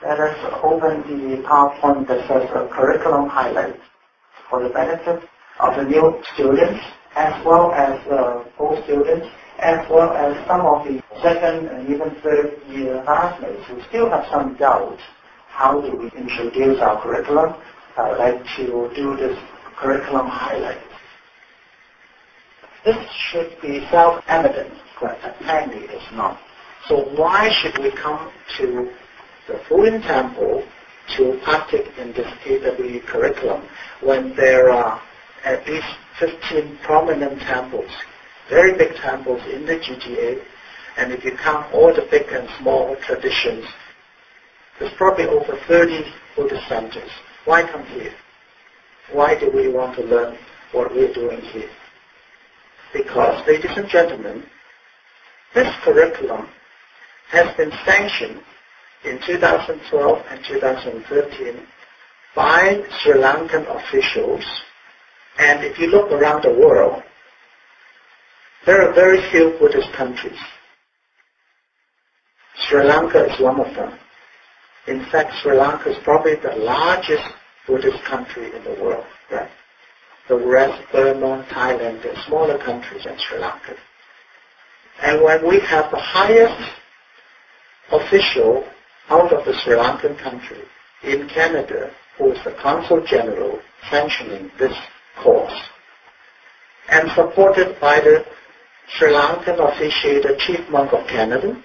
Let us open the PowerPoint that says curriculum highlights for the benefit of the new students as well as old students, as well as some of the second and even third year classmates who still have some doubts. How do we introduce our curriculum? I would like to do this curriculum highlight. This should be self-evident, but apparently it's not. So why should we come to the Fuyin Temple to partake in this AWE curriculum when there are at least 15 prominent temples, very big temples in the GTA, and if you count all the big and small traditions, there's probably over 30 Buddhist centers. Why come here? Why do we want to learn what we're doing here? Because, ladies and gentlemen, this curriculum has been sanctioned in 2012 and 2013 by Sri Lankan officials. And if you look around the world, there are very few Buddhist countries. Sri Lanka is one of them. In fact, Sri Lanka is probably the largest Buddhist country in the world. Right? The rest, Burma, Thailand, they're smaller countries than Sri Lanka. And when we have the highest official out of the Sri Lankan country in Canada, who is the Consul General, sanctioning this course, and supported by the Sri Lankan officiated Chief Monk of Canada,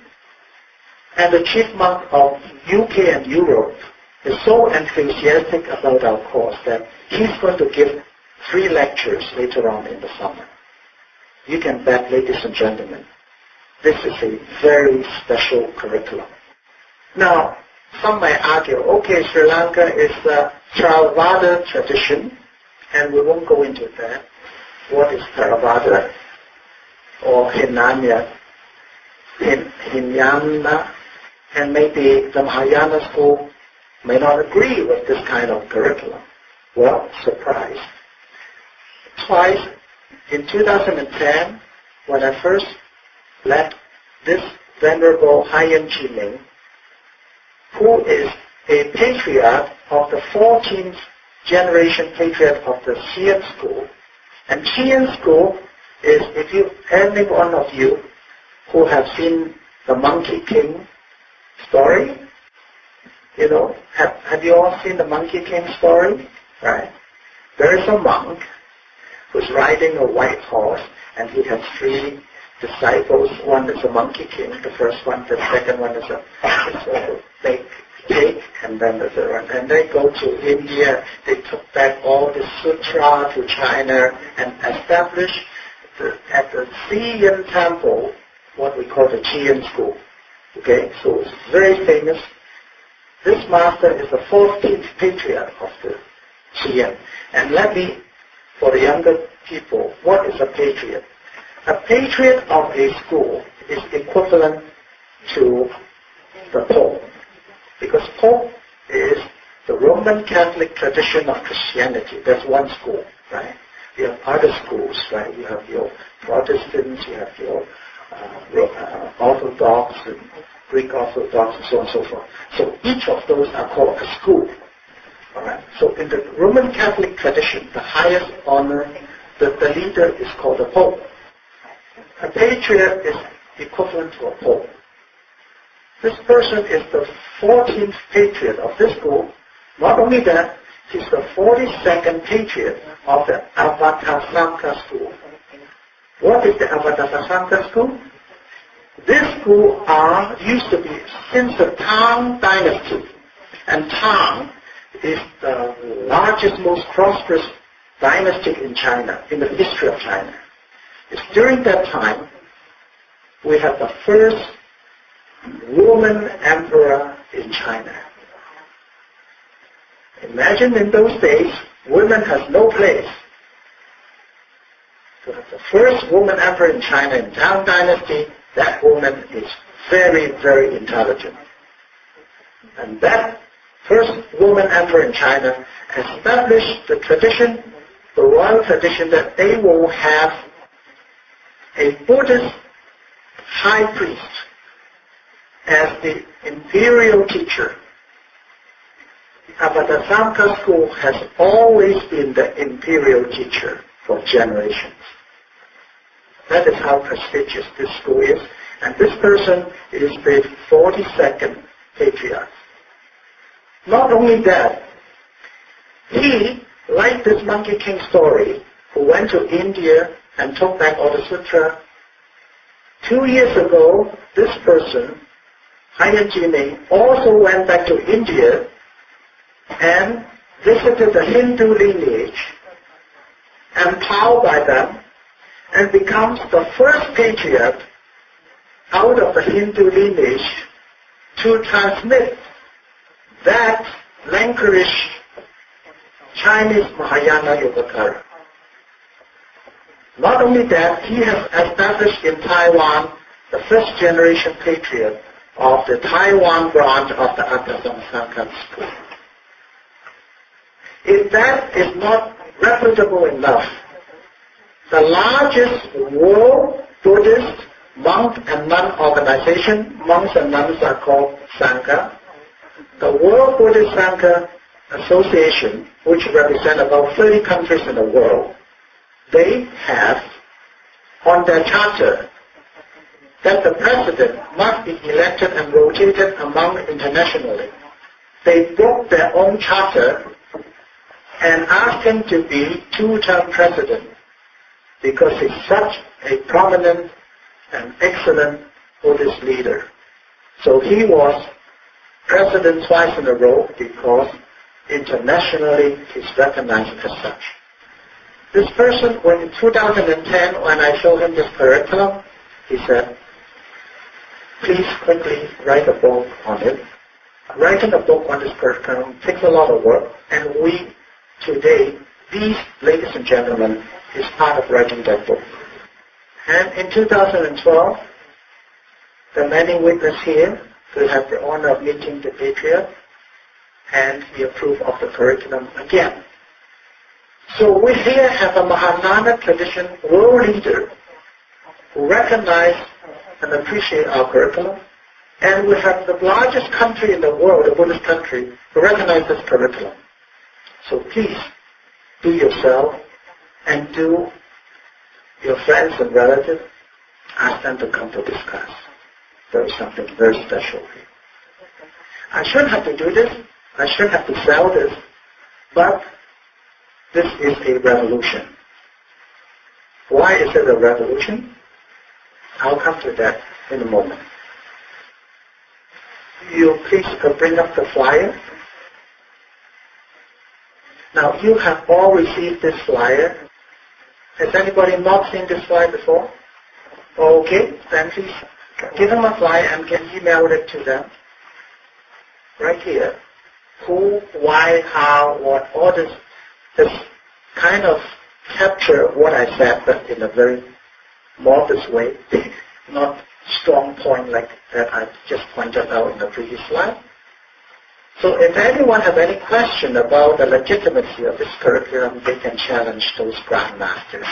and the Chief Monk of UK and Europe is so enthusiastic about our course that he's going to give 3 lectures later on in the summer. You can bet, ladies and gentlemen, this is a very special curriculum. Now, some may argue, okay, Sri Lanka is the Theravada tradition, and we won't go into that. What is Theravada? Or Hinayana, and maybe the Mahayana school may not agree with this kind of curriculum. Well, surprise. Twice, in 2010, when I first led this Venerable Haiyan Chi-Ming, who is a patriarch of the 14th generation patriarch of the Xi'an school. And Xi'an school is, any one of you who have seen the Monkey King story, have you all seen the Monkey King story? Right. There is a monk who's riding a white horse, and he has 3 disciples. One is a Monkey King, the first one. The second one is a big pig, and then the third one. And they go to India. They took back all the sutra to China and established at the Xi'an temple what we call the Qian school. Okay, so it's very famous. This master is the 14th patriarch of the Qian. And for the younger people, what is a patriarch? A patriarch of a school is equivalent to the Pope, because Pope is the Roman Catholic tradition of Christianity. That's one school, right? You have other schools, right? You have your Protestants, you have your Orthodox and Greek Orthodox, and so on and so forth. So each of those are called a school. All right. So in the Roman Catholic tradition, the highest honor, the leader is called a Pope. A patriarch is equivalent to a Pope. This person is the 14th patriarch of this school. Not only that, he's the 42nd patriarch of the Avatasanga school. What is the Avatasanga school? This school used to be since the Tang dynasty. And Tang is the largest, most prosperous dynasty in China, in the history of China. It's during that time we have the first woman emperor in China. Imagine in those days, women has no place. So the first woman emperor in China in Tang Dynasty, that woman is very, very intelligent. And that first woman emperor in China established the tradition, the royal tradition, that they will have a Buddhist high priest as the imperial teacher But the Sangha school has always been the imperial teacher for generations. That is how prestigious this school is. And this person is the 42nd patriarch. Not only that, he, like this Monkey King story, who went to India and took back all the sutra, 2 years ago, this person, Hayan Jiming, also went back to India and visited the Hindu lineage, empowered by them, and becomes the first patriarch out of the Hindu lineage to transmit that language Chinese Mahayana Yogacara. Not only that, he has established in Taiwan the first generation patriarch of the Taiwan branch of the Advaita Sangha school. If that is not reputable enough, the largest world Buddhist monk and nun organization, monks and nuns are called Sangha, the World Buddhist Sangha Association, which represents about 30 countries in the world, they have on their charter that the president must be elected and rotated among internationally. They broke their own charter and asked him to be two-term president because he's such a prominent and excellent Buddhist leader. So he was president twice in a row because internationally he's recognized as such. This person, when in 2010, when I showed him this curriculum, he said, please quickly write a book on it. Writing a book on this curriculum takes a lot of work, and we today, these ladies and gentlemen, is part of writing that book. And in 2012, the many witnesses here will have the honor of meeting the patriarch, and he approved of the curriculum again. So we here have a Mahanana tradition world leader who recognize and appreciate our curriculum, and we have the largest country in the world, the Buddhist country, who recognize this curriculum. So please, do yourself and do your friends and relatives, ask them to come to this class. There is something very special here. I shouldn't have to do this. I shouldn't have to sell this. But this is a revolution. Why is it a revolution? I'll come to that in a moment. You please bring up the flyer. Now, you have all received this flyer. Has anybody not seen this flyer before? Okay, then please give them a flyer and can email it to them. Right here. Who, why, how, what, all this kind of capture what I said, but in a very modest way, not strong point like that I just pointed out in the previous slide. So if anyone have any question about the legitimacy of this curriculum, they can challenge those grandmasters.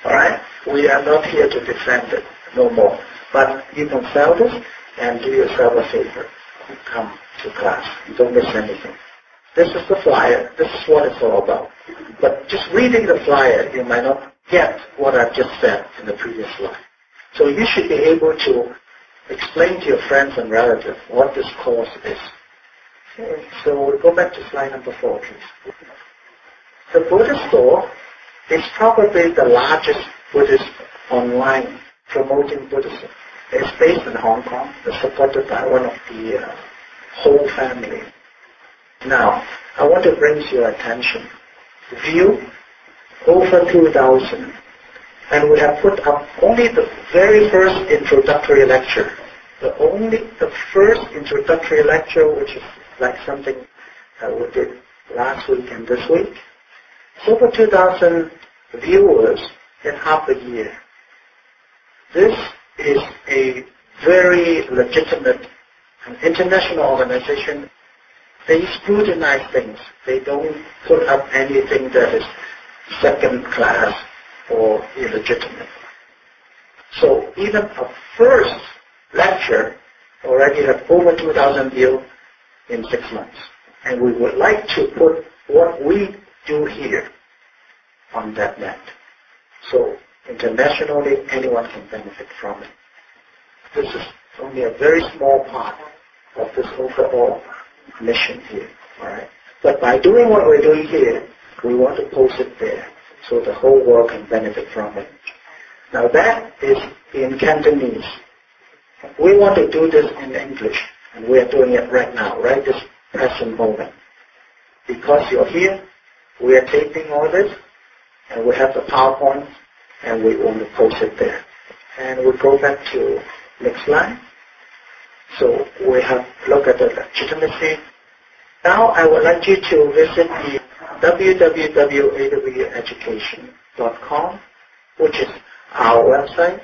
Alright? We are not here to defend it, no more. But you can sell this and do yourself a favor. Come to class. You don't miss anything. This is the flyer. This is what it's all about. But just reading the flyer, you might not get what I've just said in the previous slide. So you should be able to explain to your friends and relatives what this course is. Okay, so we'll go back to slide number 4, please. The Buddhist store is probably the largest Buddhist online promoting Buddhism. It's based in Hong Kong. It's supported by one of the whole family. Now, I want to bring to your attention, view over 2,000. And we have put up only the very first introductory lecture. The first introductory lecture, which is like something that we did last week and this week. It's over 2,000 viewers in half a year. This is a very legitimate and international organization. They scrutinize things. They don't put up anything that is second class or illegitimate. So even a first lecture already have over 2,000 views. in 6 months. And we would like to put what we do here on that net. So internationally, anyone can benefit from it. This is only a very small part of this overall mission here. All right? But by doing what we're doing here, we want to post it there so the whole world can benefit from it. Now that is in Cantonese. We want to do this in English, and we are doing it right now, right this present moment. Because you're here, we are taping all this, and we have the PowerPoint, and we want to post it there. And we go back to next slide. So we have look at the legitimacy. Now I would like you to visit the www.aweducation.com, which is our website.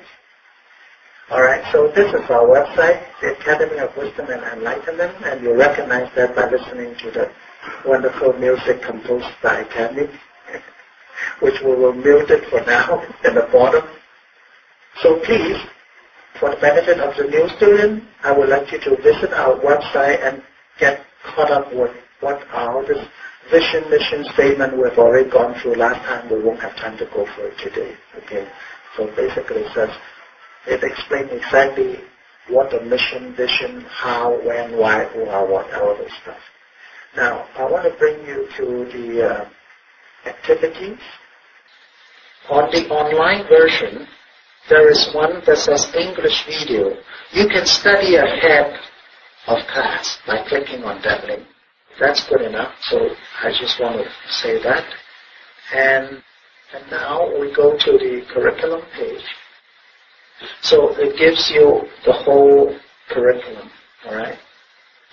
Alright, so this is our website, the Academy of Wisdom and Enlightenment, and you recognize that by listening to the wonderful music composed by Academy, which we will mute it for now in the bottom. So please, for the benefit of the new student, I would like you to visit our website and get caught up with what are this vision, mission statement we've already gone through last time. We won't have time to go through it today. Okay, so basically it explains exactly what the mission, vision, how, when, why, who, how, what, all this stuff. Now, I want to bring you to the activities. On the online version, there is one that says English video. You can study ahead of class by clicking on that link. That's good enough, so I just want to say that. And now we go to the curriculum page. So it gives you the whole curriculum, all right?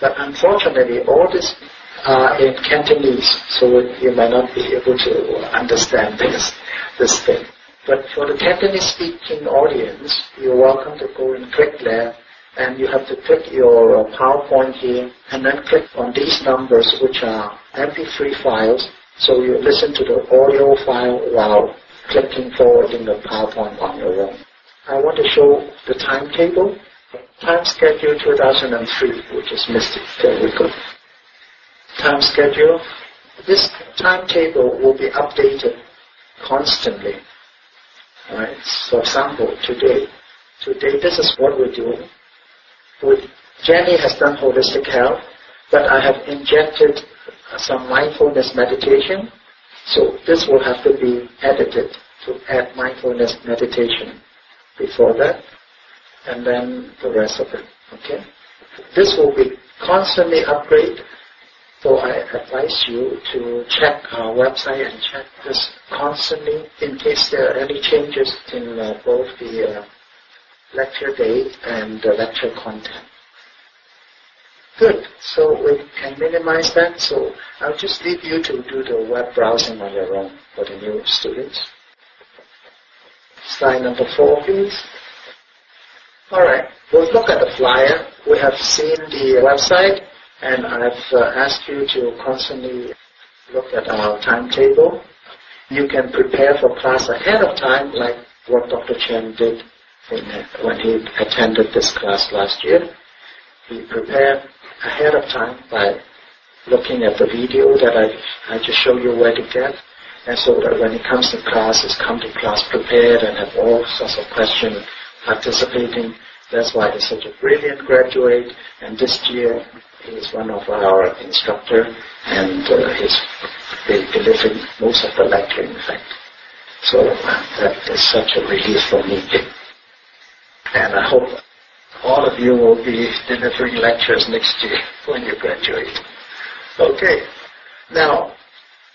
But unfortunately, all this are in Cantonese, so you might not be able to understand this thing. But for the Cantonese-speaking audience, you're welcome to go and click there, and you have to click your PowerPoint here, and then click on these numbers, which are MP3 files, so you listen to the audio file while clicking forwarding the PowerPoint on your own. I want to show the timetable. Time schedule 2003, which is missing. There we go. Time schedule. This timetable will be updated constantly. Alright, for example, today this is what we're doing. Jenny has done holistic health, but I have injected some mindfulness meditation, so this will have to be edited to add mindfulness meditation before that, and then the rest of it, okay? This will be constantly upgraded, so I advise you to check our website and check this constantly in case there are any changes in both the lecture date and the lecture content. Good, so we can minimize that, so I'll just leave you to do the web browsing on your own for the new students. Slide number 4, please. Alright, we'll look at the flyer. We have seen the website, and I've asked you to constantly look at our timetable. You can prepare for class ahead of time, like what Dr. Chen did when he attended this class last year. He prepared ahead of time by looking at the video that I just showed you where to get. And so that when he comes to class, he's come to class prepared and have all sorts of questions participating. That's why he's such a brilliant graduate. And this year, he's one of our instructors, and he's been delivering most of the lecture, in fact. So that is such a relief for me. And I hope all of you will be delivering lectures next year when you graduate. Okay. Now,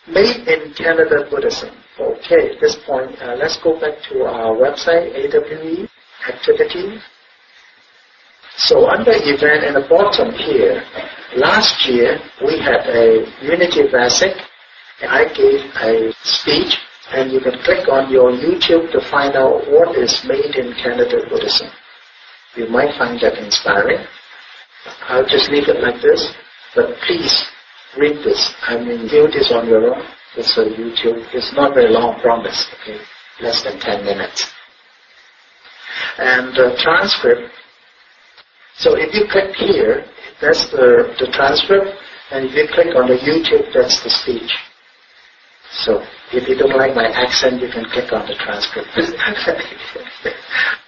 Made in Canada Buddhism. Okay, at this point, let's go back to our website, AWE, activity. So under event in the bottom here, last year we had a Unity Basic, and I gave a speech, and you can click on your YouTube to find out what is Made in Canada Buddhism. You might find that inspiring. I'll just leave it like this, but please read this. I mean, view this on your own. It's a YouTube. It's not very long, promise. Okay, less than 10 minutes. And transcript. So if you click here, that's the transcript, and if you click on the YouTube, that's the speech. So if you don't like my accent, you can click on the transcript.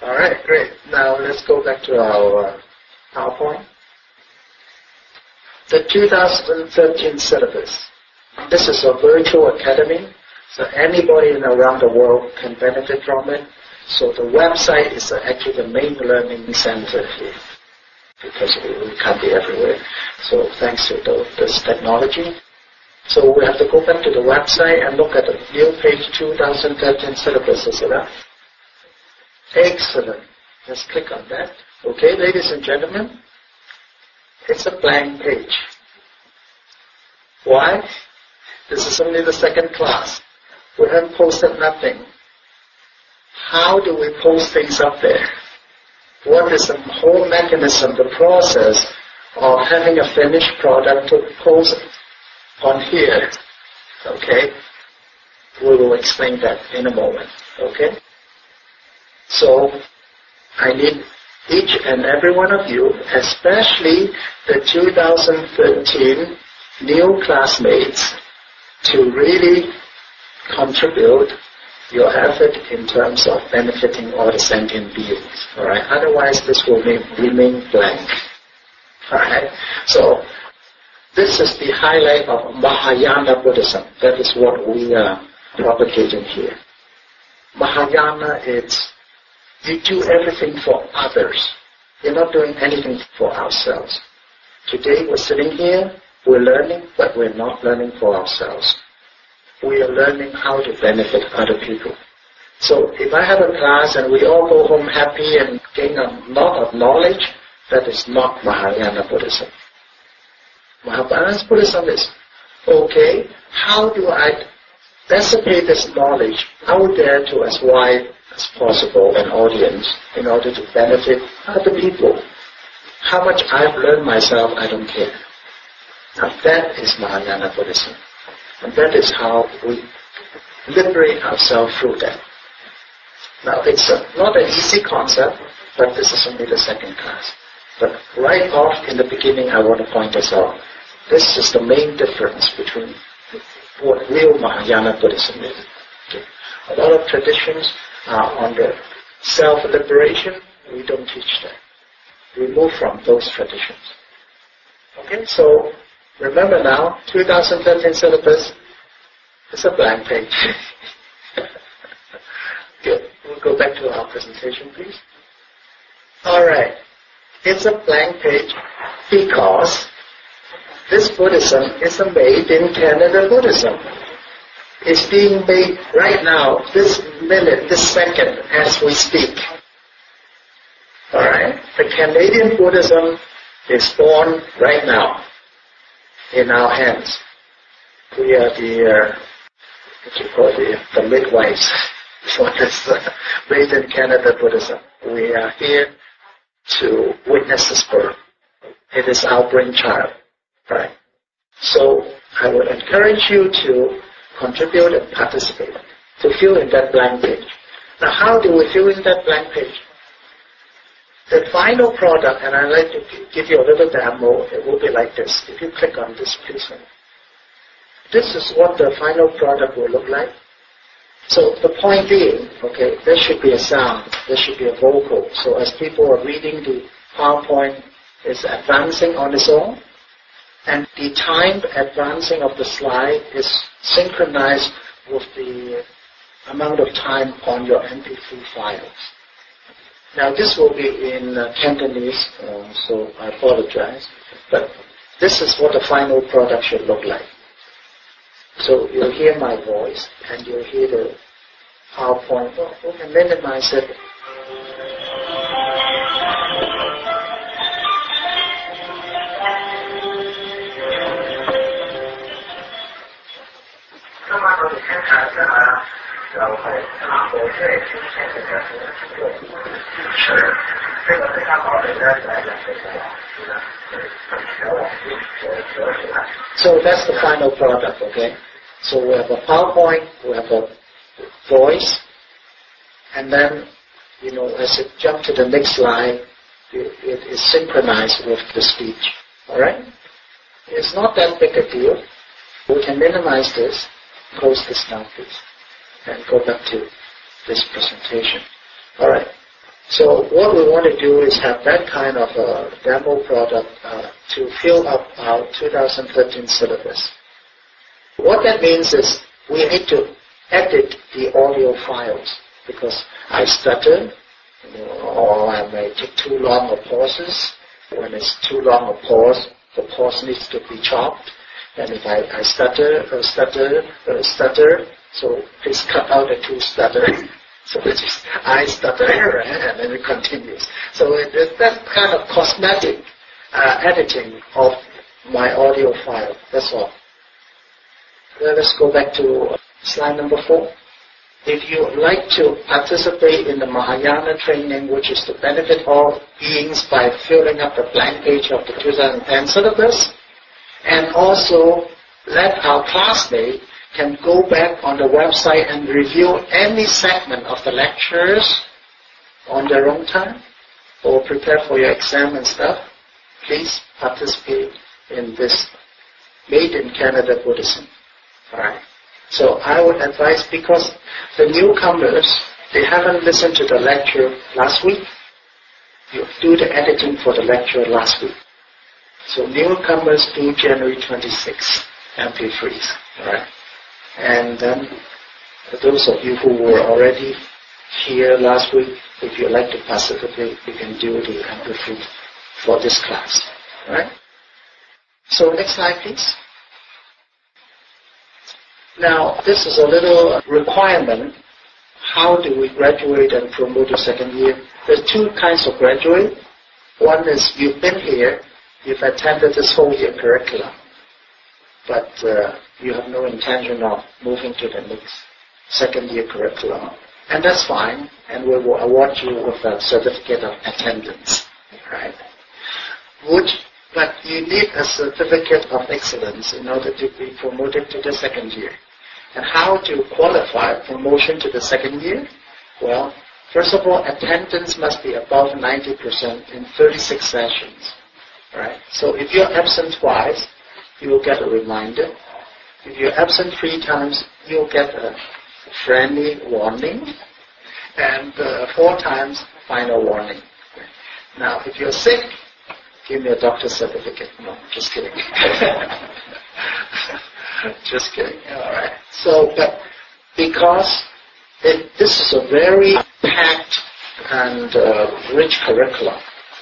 All right, great. Now let's go back to our PowerPoint. The 2013 syllabus. This is a virtual academy, so anybody around the world can benefit from it. So the website is actually the main learning center here, because we can't be everywhere. So thanks to this technology. So we have to go back to the website and look at the new page 2013 syllabus. Is it up? Excellent. Let's click on that. Okay, ladies and gentlemen, it's a blank page. Why? This is only the second class. We haven't posted nothing. How do we post things up there? What is the whole mechanism, the process of having a finished product to post on here? Okay? We will explain that in a moment. Okay? So, I need each and every one of you, especially the 2013 new classmates, to really contribute your effort in terms of benefiting all the sentient beings. Alright? Otherwise, this will remain blank. Alright? So, this is the highlight of Mahayana Buddhism. That is what we are propagating here. Mahayana is, you do everything for others. You're not doing anything for ourselves. Today we're sitting here, we're learning, but we're not learning for ourselves. We are learning how to benefit other people. So if I have a class and we all go home happy and gain a lot of knowledge, that is not Mahayana Buddhism. Mahayana Buddhism is, okay, how do I dissipate this knowledge out there to as wide as possible an audience in order to benefit other people? How much I've learned myself, I don't care. Now that is Mahayana Buddhism. And that is how we liberate ourselves through that. Now it's not an easy concept, but this is only the second class. But right off in the beginning, I want to point this out. This is the main difference between what real Mahayana Buddhism is. Okay. A lot of traditions are on the self-liberation. We don't teach that. We move from those traditions. Okay, so remember now, 2013 syllabus is a blank page. Good. We'll go back to our presentation, please. Alright. It's a blank page because this Buddhism is a made in Canada Buddhism. It's being made right now, this minute, this second, as we speak. Alright? The Canadian Buddhism is born right now in our hands. We are the, what you call the midwives for this made in Canada Buddhism. We are here to witness this birth. It is our brainchild. Right? So I would encourage you to contribute and participate, to fill in that blank page. Now how do we fill in that blank page? The final product, and I'd like to give you a little demo, it will be like this. If you click on this, please. This is what the final product will look like. So the point being, okay, there should be a sound, there should be a vocal. So as people are reading, the PowerPoint is advancing on its own, and the timed advancing of the slide is synchronized with the amount of time on your MP3 files. Now this will be in Cantonese, so I apologize, but this is what the final product should look like. So you'll hear my voice, and you'll hear the PowerPoint. Well, we can minimize it. So that's the final product, okay? So we have a PowerPoint, we have a voice, and then, as it jumps to the next slide, it is synchronized with the speech. Alright? It's not that big a deal. We can minimize this, close this down please, and go back to this presentation. Alright. So what we want to do is have that kind of a demo product to fill up our 2013 syllabus. What that means is we need to edit the audio files because I stutter, or I may take too long of pauses. When it's too long a pause, the pause needs to be chopped. And if I stutter, so please cut out the two stutter. So it's just, I stutter, and then it continues. So it's that kind of cosmetic editing of my audio file. That's all. Let's go back to slide number 4. If you would like to participate in the Mahayana training, which is to benefit all beings by filling up the blank page of the 2010 syllabus, and also let our classmate can go back on the website and review any segment of the lectures on their own time, or prepare for your exam and stuff, please participate in this Made in Canada Buddhism. Alright? So I would advise, because the newcomers, they haven't listened to the lecture last week, you do the editing for the lecture last week. So newcomers do January 26th, MP3s. Alright? And then for those of you who were already here last week, if you'd like to participate, you can do the MP3 for this class. Alright? So next slide please. Now, this is a little requirement. How do we graduate and promote to second year? There's two kinds of graduate. One is you've been here, you've attended this whole year curriculum, but you have no intention of moving to the next second year curriculum. And that's fine, and we will award you with a certificate of attendance. Right? But you need a certificate of excellence in order to be promoted to the second year. And how to qualify promotion to the second year? Well, first of all, attendance must be above 90% in 36 sessions. Right? So if you're absent twice, you will get a reminder. If you're absent 3 times, you'll get a friendly warning. And 4 times, final warning. Now, if you're sick, give me a doctor's certificate. No, just kidding. Just kidding. All right. So, but because this is a very packed and rich curriculum,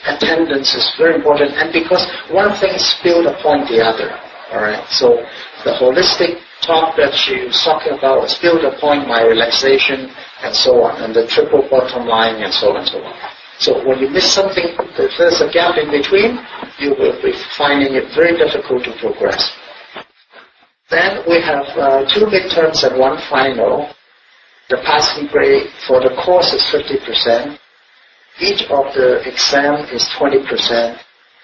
attendance is very important, and because one thing spilled upon the other. All right. So the holistic talk that she was talking about was spilled upon my relaxation and so on, and the triple bottom line and so on and so on. So when you miss something, if there's a gap in between, you will be finding it very difficult to progress. Then we have 2 midterms and 1 final. The passing grade for the course is 50%. Each of the exam is 20%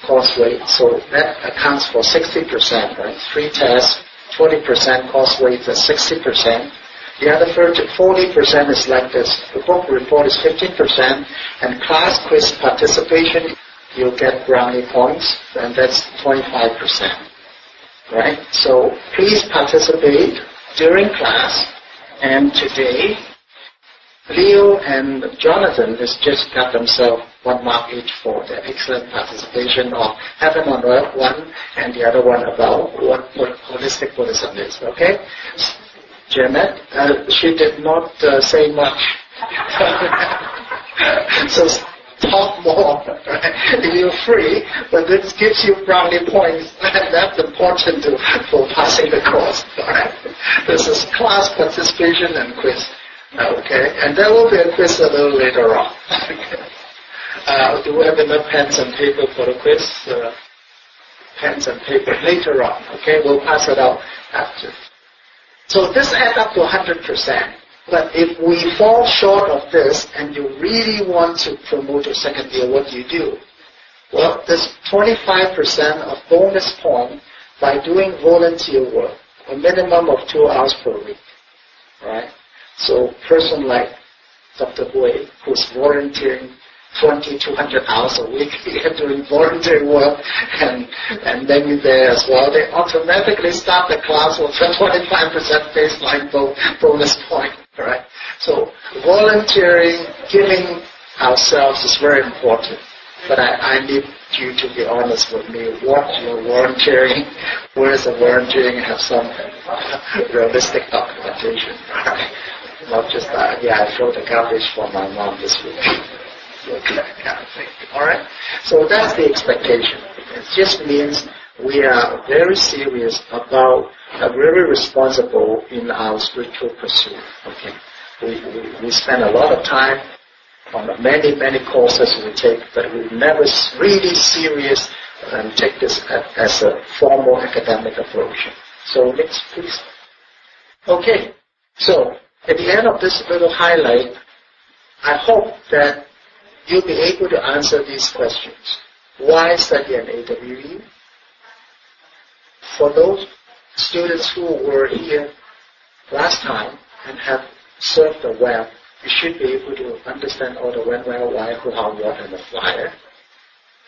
course weight, so that accounts for 60%, right? 3 tests, 20% course weight, that's 60%. The other 40% is like this. The book report is 15%, and class quiz participation, you'll get brownie points, and that's 25%. Right? So please participate during class. And today, Leo and Jonathan has just got themselves 1 mark each for their excellent participation of Heaven on Earth 1, and the other one about what holistic Buddhism is. Okay? Janet, she did not say much. So talk more. Right? You're free, but this gives you brownie points, and that's important for passing the course. Right? This is class participation and quiz. Okay, and there will be a quiz a little later on. Do we have enough pens and paper for the quiz? Pens and paper later on. Okay, we'll pass it out after. So this adds up to 100%. But if we fall short of this and you really want to promote your second year, what do you do? Well, there's 25% of bonus point by doing volunteer work, a minimum of 2 hours per week. Right? So a person like Dr. Hui, who's volunteering 200 hours a week here doing voluntary work, and then you're there as well, they automatically start the class with a 25% baseline bonus point, right? So volunteering, giving ourselves is very important. But I need you to be honest with me. What you're volunteering, where is the volunteering, have some realistic documentation, right? Not just I throw the garbage for my mom this week. That kind of thing. Alright? So that's the expectation. It just means we are very serious about, very responsible in our spiritual pursuit. Okay? We spend a lot of time on the many courses we take, but we never really serious and take this as a formal academic approach. So next, please. Okay, so at the end of this little highlight, I hope that you'll be able to answer these questions. Why study an AWE? For those students who were here last time and have served the well, you should be able to understand all the when, where, why, who, how, what, and the flyer.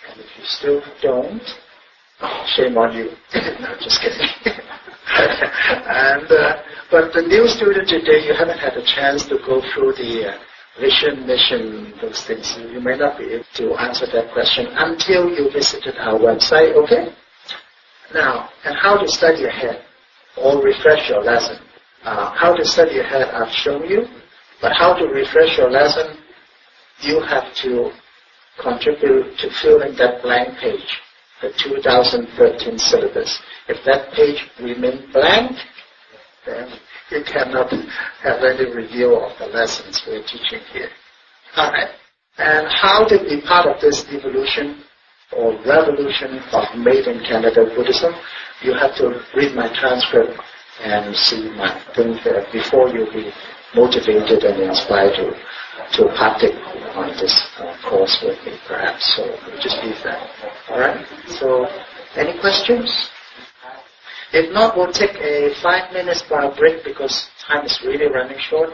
And if you still don't, shame on you. No, just kidding. But the new student today, you haven't had a chance to go through the vision, mission, those things. You may not be able to answer that question until you visited our website, okay? Now, and how to study ahead or refresh your lesson. How to study ahead, I've shown you. But how to refresh your lesson, you have to contribute to filling that blank page, the 2013 syllabus. If that page remains blank, then you cannot have any review of the lessons we're teaching here. Alright. And how to be part of this evolution or revolution of Made in Canada Buddhism, you have to read my transcript and see my thing there before you be motivated and inspired to partake on this course with me, perhaps. So we'll just leave that. Alright? So, any questions? If not, we'll take a 5 minutes bar break because time is really running short.